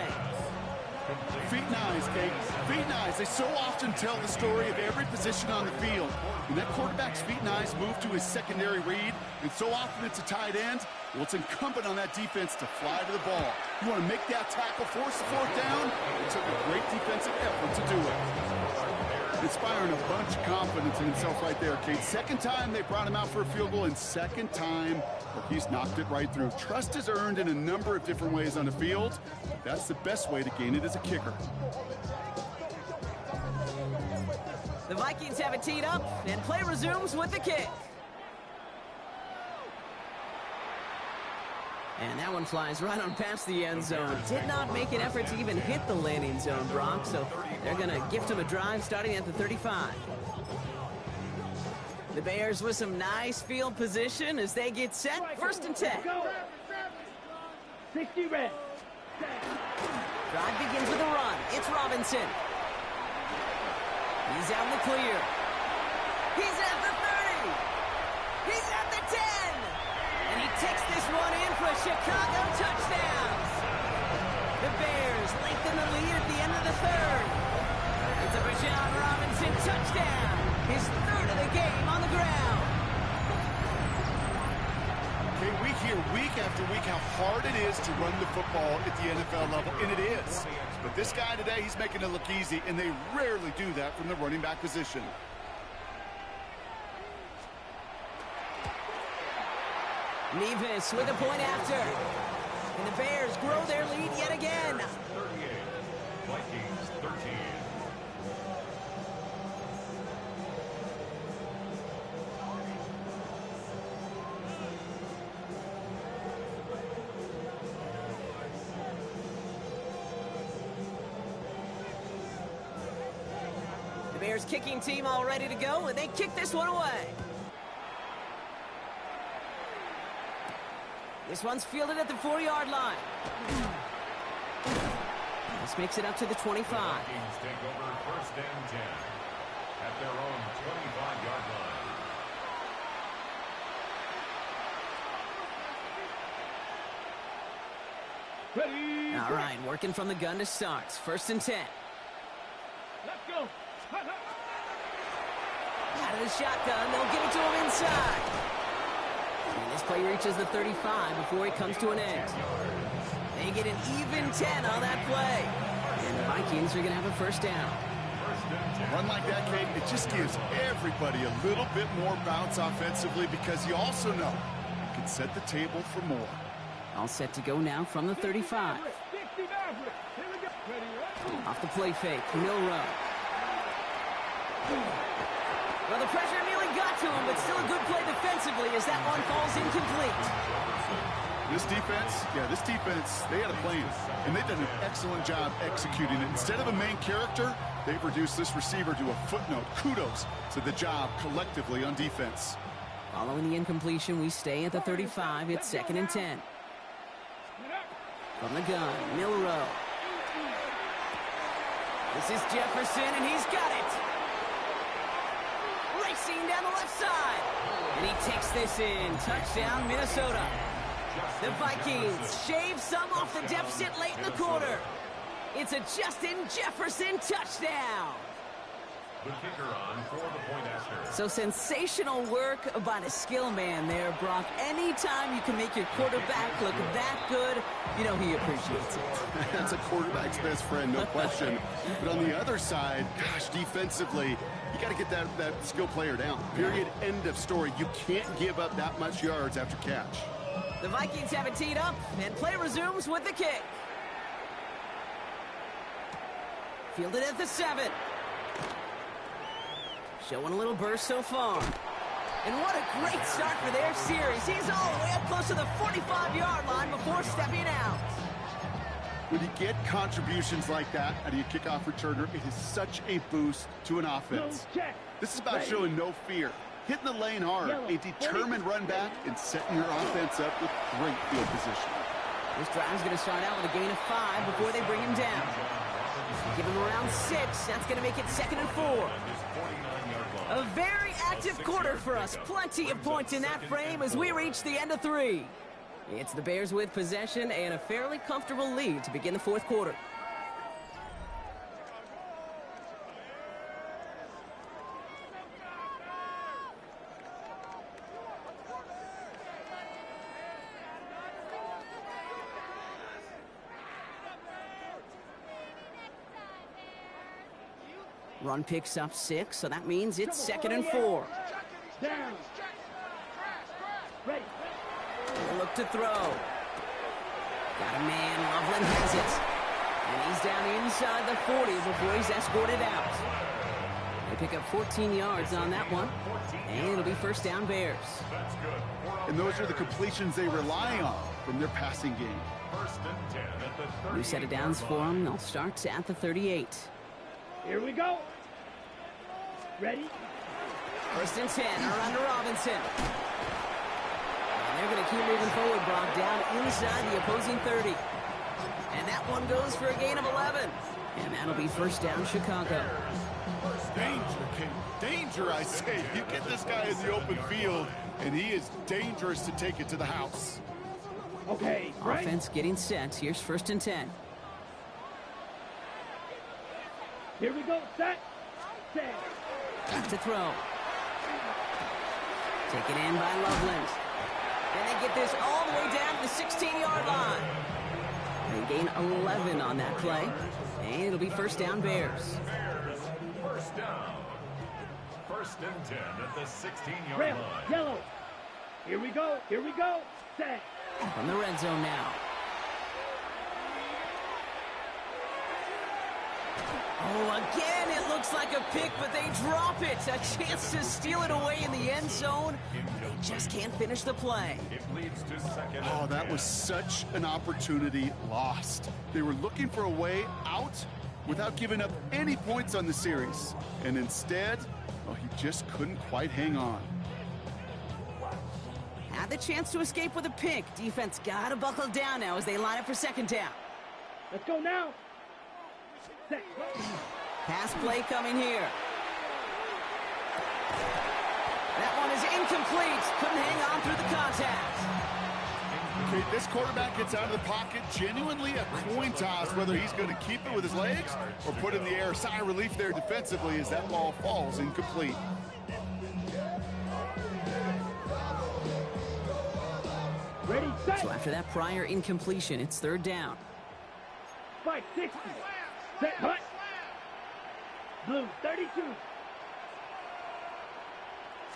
Feet and eyes, Kate. Feet and eyes. They so often tell the story of every position on the field. When that quarterback's feet and eyes move to his secondary read, and so often it's a tight end, well, it's incumbent on that defense to fly to the ball. You want to make that tackle, force the 4th down. It took a great defensive effort to do it. Inspiring a bunch of confidence in himself right there, Kate. 2nd time they brought him out for a field goal, and 2nd time he's knocked it right through. Trust is earned in a number of different ways on the field. That's the best way to gain it as a kicker. The Vikings have it teed up, and play resumes with the kick. And that one flies right on past the end zone. Did not make an effort to even hit the landing zone, Brock, so they're going to gift him a drive starting at the 35. The Bears with some nice field position as they get set. 1st and 10. Go. 60 red. Drive begins with a run. It's Robinson. He's out in the clear. He's at the 30. He's at the 10. And he takes this one in for a Chicago touchdown. The Bears lengthen the lead at the end of the 3rd. It's a Bijan Robinson touchdown. His 3rd of the game on the ground. Okay, we hear week after week how hard it is to run the football at the NFL level, and it is. But this guy today, he's making it look easy, and they rarely do that from the running back position. Nevis with a point after. And the Bears grow their lead yet again. 38. Vikings 13. The Bears kicking team all ready to go, and they kick this one away. This one's fielded at the 4-yard line. This makes it up to the 25. Vikings take over 1st and 10 at their own 25-yard line. Ready. All right, working from the gun to start. 1st and 10. Let's go. Out of the shotgun, they'll give it to him inside. And this play reaches the 35 before he comes to an end. They get an even 10 on that play. And the Vikings are going to have a 1st down. Run like that, Kate, it just gives everybody a little bit more bounce offensively because you also know you can set the table for more. All set to go now from the 35. 60 Maverick. Here we go. Ready. Off the play fake, Milrow. Well, the pressure nearly got to him, but still a good play defensively as that one falls incomplete. This defense, they had a plan, and they've done an excellent job executing it. Instead of a main character, they've reduced this receiver to a footnote. Kudos to the job collectively on defense. Following the incompletion, we stay at the 35. It's 2nd and 10. From the gun, Milrow. This is Jefferson, and he's got it. Racing down the left side. And he takes this in. Touchdown, Minnesota. The Vikings shave some off the deficit late in the quarter. It's a Justin Jefferson touchdown. The kicker on for the point after. So sensational work by the skill man there, Brock. Anytime you can make your quarterback look that good, you know he appreciates it. That's a quarterback's best friend, no question. But on the other side, gosh, defensively, you got to get that skill player down. Period. End of story. You can't give up that much yards after catch. The Vikings have it teed up, and play resumes with the kick. Fielded at the 7. Showing a little burst so far. And what a great start for their series. He's all the way up close to the 45-yard line before stepping out. When you get contributions like that out of your kickoff returner, it is such a boost to an offense. This is about showing no fear, hitting the lane hard, a determined run back, and setting your offense up with great field position. This drive's going to start out with a gain of 5 before they bring him down. Give him around 6. That's going to make it 2nd and 4. A very active quarter for us. Plenty of points in that frame as we reach the end of 3. It's the Bears with possession and a fairly comfortable lead to begin the 4th quarter. Run picks up 6, so that means it's 2nd and 4. Down. Ready. We'll look to throw. Got a man. Loveland has it. And he's down inside the 40 before he's escorted out. They pick up 14 yards on that one. And it'll be 1st down Bears. And those are the completions they rely on from their passing game. New set of downs for them. They'll start at the 38. Here we go. Ready? 1st and 10. Around to Robinson. And they're going to keep moving forward, Brock, down inside the opposing 30. And that one goes for a gain of 11. And that'll be 1st down Chicago. Danger, King. Danger, I say. You get this guy in the open field, and he is dangerous to take it to the house. Okay, right. Offense getting set. Here's 1st and 10. Here we go. Set. Set. Back to throw. Taken in by Loveland. And they get this all the way down to the 16-yard line. They gain 11 on that play. And it'll be 1st down Bears. First down. 1st and 10 at the 16-yard Red, line. yellow. Here we go. Here we go. Set. From the red zone now. Oh, again, it looks like a pick, but they drop it. A chance to steal it away in the end zone. They just can't finish the play. It leads to 2nd. Oh, that was such an opportunity lost. They were looking for a way out without giving up any points on the series. And instead, well, he just couldn't quite hang on. Had the chance to escape with a pick. Defense got to buckle down now as they line up for 2nd down. Let's go now. Set. Pass play coming here. That one is incomplete. Couldn't hang on through the contact. Okay, this quarterback gets out of the pocket, genuinely a coin toss, whether he's going to keep it with his legs or put it in the air. Sigh of relief there defensively as that ball falls incomplete. Ready, set. So after that prior incompletion, it's 3rd down. 560. Set, hut. Blue, 32.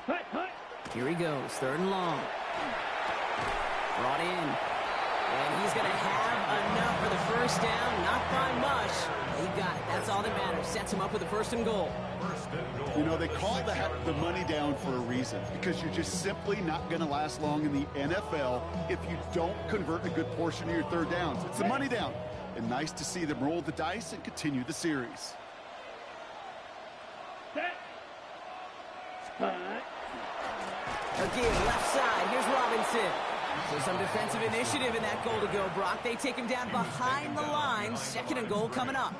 Hut, hut. Here he goes, 3rd and long. Brought in. And he's going to have enough for the 1st down. Not by much. He got it. That's all that matters. Sets him up with a 1st and goal. You know, they call the money down for a reason, because you're just simply not going to last long in the NFL if you don't convert a good portion of your 3rd downs. It's the money down. And nice to see them roll the dice and continue the series. Set. Hut. Again, left side. Here's Robinson. So some defensive initiative in that goal to go, Brock. They take him down behind the line. 2nd and goal coming up.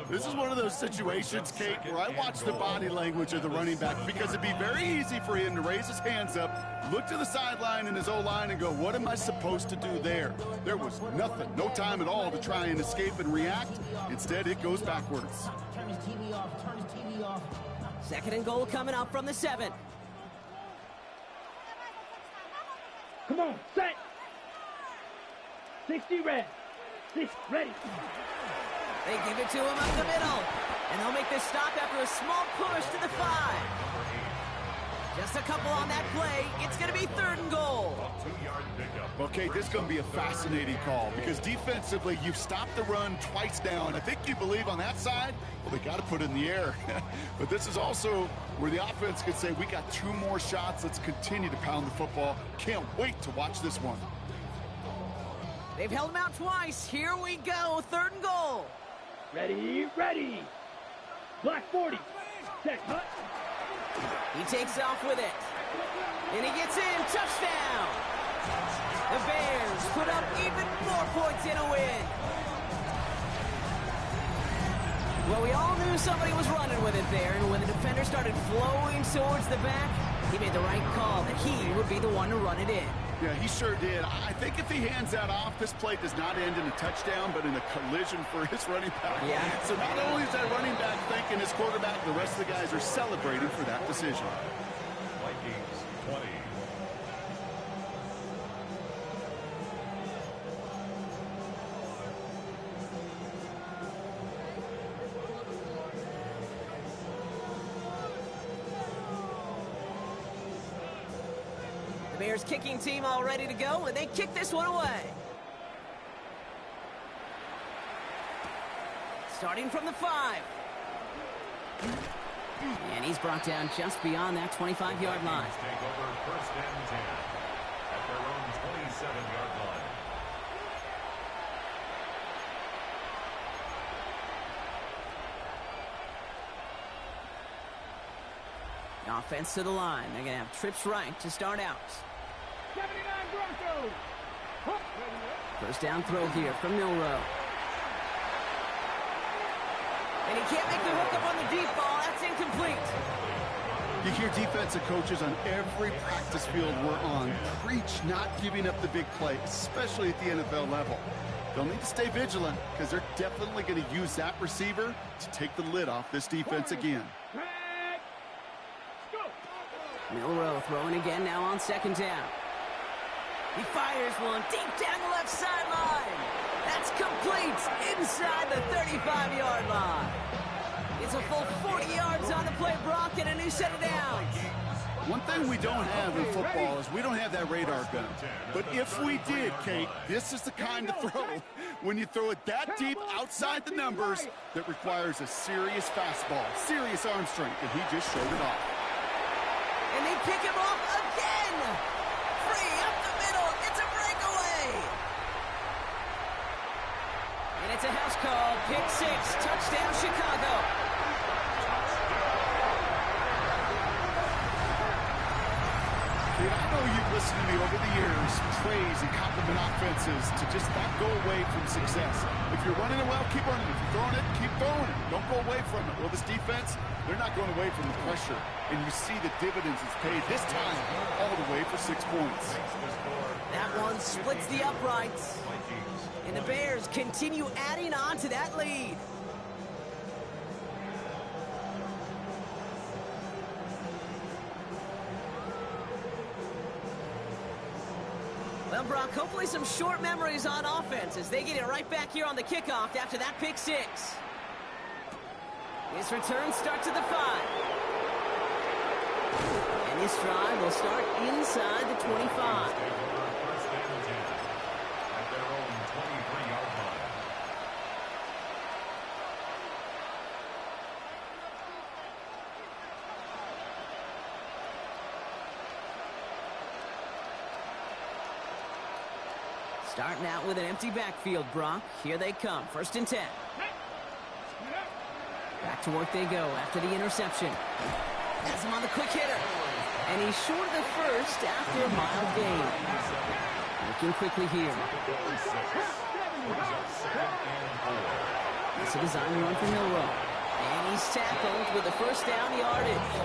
This is one of those situations, Kate, where I watch the body language of the running back, because it'd be very easy for him to raise his hands up, look to the sideline in his O-line and go, what am I supposed to do there? There was nothing, no time at all to try and escape and react. Instead, it goes backwards. Turn his TV off. Turn his TV off. 2nd and goal coming up from the 7. Come on, set. 60 red. 6 ready. They give it to him up the middle. And they'll make this stop after a small push to the 5. Just a couple on that play. It's going to be 3rd and goal. Okay, this is going to be a fascinating call, because defensively, you've stopped the run twice down. I think you believe on that side, well, they got to put it in the air. But this is also where the offense could say, we got 2 more shots. Let's continue to pound the football. Can't wait to watch this one. They've held him out twice. Here we go. 3rd and goal. Ready, ready. Black 40. Set, hut. He takes off with it. And he gets in. Touchdown. The Bears put up even more points in a win. Well, we all knew somebody was running with it there, and when the defender started flowing towards the back, he made the right call that he would be the one to run it in. Yeah, he sure did. I think if he hands that off, this play does not end in a touchdown, but in a collision for his running back. Yeah. So not only is that running back thanking his quarterback, the rest of the guys are celebrating for that decision. Vikings 20. The Bears kicking team all ready to go, and they kick this one away. Starting from the 5. And he's brought down just beyond that 25-yard line. Take over first and 10 at their own 27-yard line. Offense to the line. They're going to have trips right to start out. 79 Broncos. First down throw here from Milrow. And he can't make the hook up on the deep ball. That's incomplete. You hear defensive coaches on every practice field we're on preach not giving up the big play, especially at the NFL level. They'll need to stay vigilant because they're definitely going to use that receiver to take the lid off this defense again. Milrow throwing again now on second down. He fires one deep down the left sideline. That's complete inside the 35-yard line. It's a full 40 yards on the play, Brock, and a new set of downs. One thing we don't have in football is we don't have that radar gun. But if we did, Kate, this is the kind of throw when you throw it that deep outside the numbers that requires a serious fastball, serious arm strength, and he just showed it off. And they pick him off again. Free up the middle. It's a breakaway. And it's a house call. Pick 6. Touchdown, Chicago. Kate, I know you've listened to me over the years praise and compliment offenses to just not go away from success. If you're running it well, keep running it. If you're throwing it, keep throwing it. Don't go away from it. Well, this defense, they're not going away from the pressure. And you see the dividends it's paid this time all the way for 6 points. That one splits the uprights. And the Bears continue adding on to that lead. Well, Brock, hopefully some short memories on offense as they get it right back here on the kickoff after that pick 6. This return starts at the 5. And this drive will start inside the 25. Starting out with an empty backfield, Brock. Here they come. First and 10. Back to work they go after the interception. Has him on the quick hitter. And he's short of the first after a mild gain. Looking quickly here. It's a design run from Milrow. And he's tackled with the first down yardage.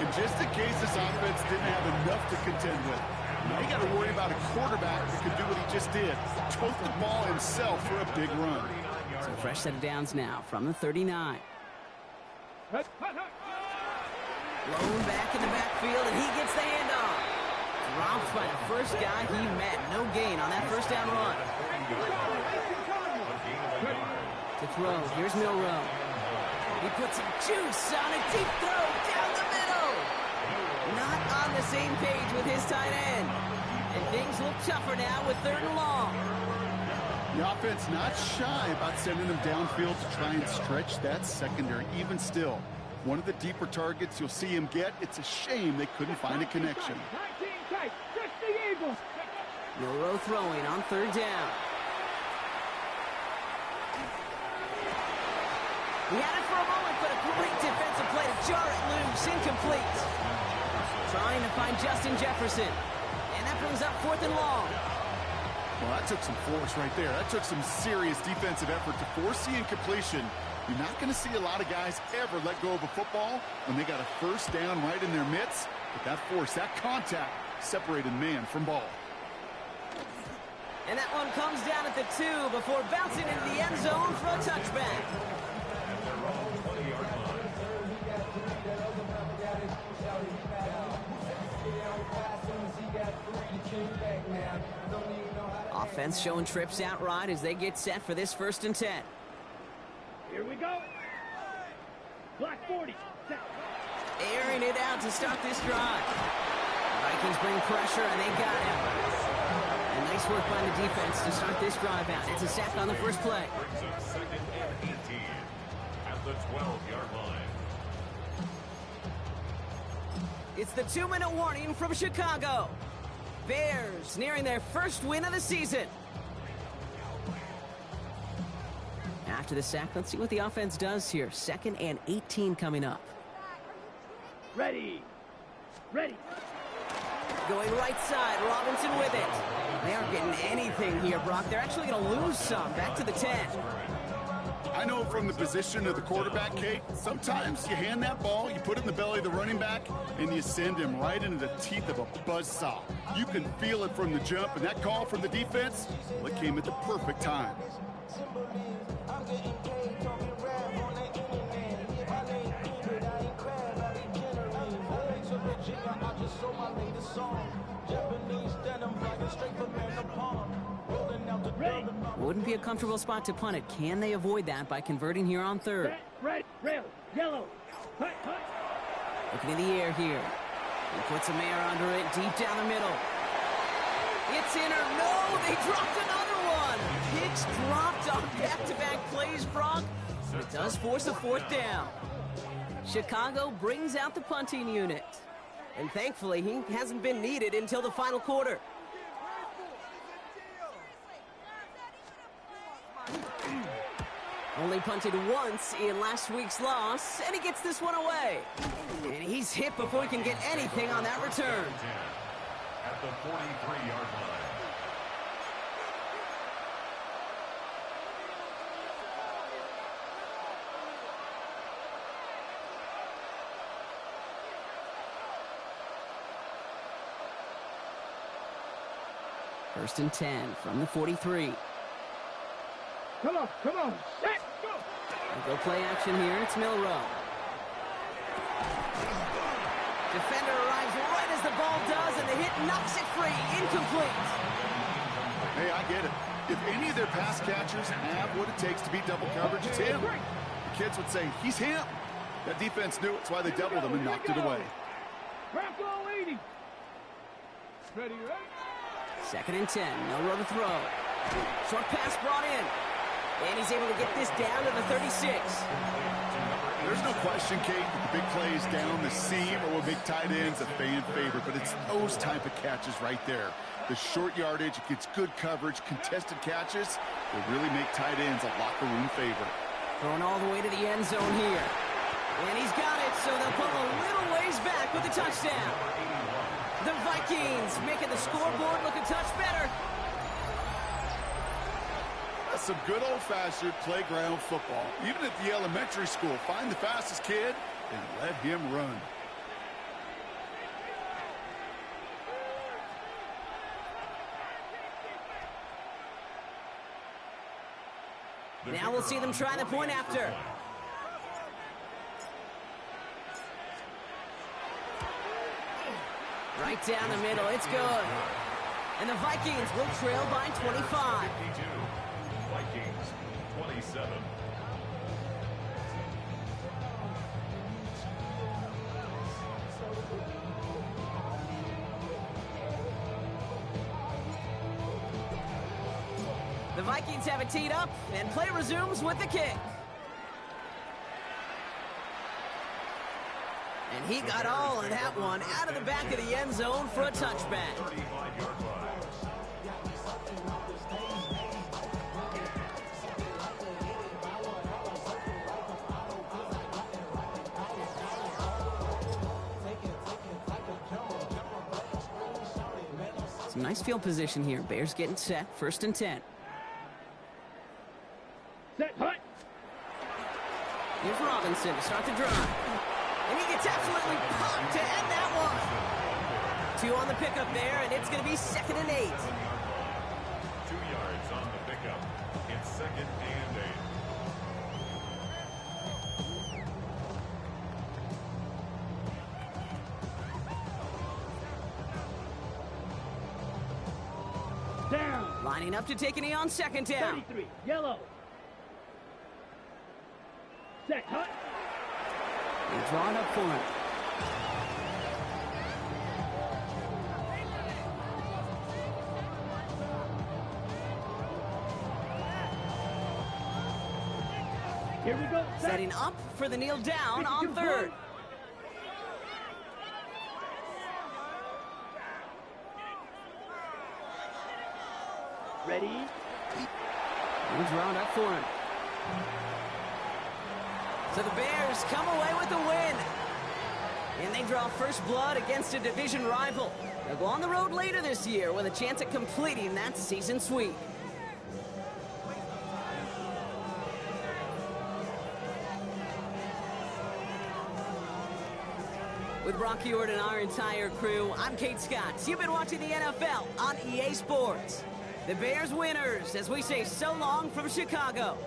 And just in case this offense didn't have enough to contend with, now you got to worry about a quarterback that can do what he just did. Tote the ball himself for a big run. So fresh set of downs now from the 39. Blown back in the backfield, and he gets the handoff. Dropped by the first guy he met. No gain on that first down run. To throw, here's Milrow. He puts some juice on a deep throw down the middle. Not on the same page with his tight end. And things look tougher now with 3rd and long. The offense not shy about sending them downfield to try and stretch that secondary. Even still, one of the deeper targets you'll see him get. It's a shame they couldn't find a connection. Milrow throwing on 3rd down. He had it for a moment, but a great defensive play to jar it loose. Incomplete. Trying to find Justin Jefferson. And that brings up 4th and long. Well, that took some force right there. That took some serious defensive effort to force the incompletion You're not going to see a lot of guys ever let go of a football when they got a first down right in their midst. But that force, that contact, separated man from ball. And that one comes down at the 2 before bouncing into the end zone for a touchback. Offense showing trips out right as they get set for this 1st and 10. Here we go. Black 40. Set. Airing it out to start this drive. Vikings bring pressure, and they got him. And nice work by the defense to start this drive out. It's a sack on the first play. Brings up 2nd and 18 at the 12-yard line. It's the 2-minute warning from Chicago. Bears nearing their first win of the season. After the sack, let's see what the offense does here. 2nd and 18 coming up. Ready. Ready. Going right side, Robinson with it. They aren't getting anything here, Brock. They're actually going to lose some. Back to the 10. I know from the position of the quarterback, Kate, sometimes you hand that ball, you put it in the belly of the running back, and you send him right into the teeth of a buzzsaw. You can feel it from the jump, and that call from the defense, well, it came at the perfect time. Wouldn't be a comfortable spot to punt it. Can they avoid that by converting here on 3rd? Red, rail, yellow. Hut, hut. Looking in the air here. He puts some air under it, deep down the middle. It's in or no, they dropped another one. Hicks dropped on back-to-back plays, Brock. It does force a 4th down. Chicago brings out the punting unit. And thankfully, he hasn't been needed until the final quarter. Only punted once in last week's loss, and he gets this one away. And he's hit before he can get anything on that return. At the 43-yard line. First and 10 from the 43. Come on, come on. Set, go. Go play action here. It's Milrow. Defender arrives right as the ball does, and the hit knocks it free. Incomplete. Hey, I get it. If any of their pass catchers have what it takes to beat double coverage, it's him. The kids would say, he's him. That defense knew it. That's why they doubled him and knocked it away. Bronco 80. Ready, ready. 2nd and 10. Milrow to throw. Short pass brought in. And he's able to get this down to the 36. There's no question, Kate, that the big plays down the seam or will make tight ends a fan favorite, but it's those type of catches right there. The short yardage, it gets good coverage, contested catches will really make tight ends a locker room favorite. Throwing all the way to the end zone here. And he's got it, so they'll pull a little ways back with the touchdown. The Vikings making the scoreboard look a touch better. Some good old-fashioned playground football. Even at the elementary school, find the fastest kid and let him run. Now we'll see them try the point after. Right down the middle, it's good. And the Vikings will trail by 25. Vikings 27. The Vikings have it teed up, and play resumes with the kick. And he got all of that one out of the back of the end zone for a touchback. 35-yard line. Some nice field position here. Bears getting set. 1st and 10. Set, hut. Jefferson to start the drive. And he gets absolutely popped to end that one. 2 on the pickup there, and it's going to be 2nd and 8. 2 yards on the pickup. It's 2nd and 8. Down. Lining up to take a knee on 2nd down. 33. Yellow. Set. Cut. They draw it up for him. Here we go. Set. Setting up for the kneel down on 3rd. Ready. He's drawn up for him. So the Bears come away with the win. And they draw first blood against a division rival. They'll go on the road later this year with a chance at completing that season sweep. With Brock Ewart and our entire crew, I'm Kate Scott. You've been watching the NFL on EA Sports. The Bears winners as we say so long from Chicago.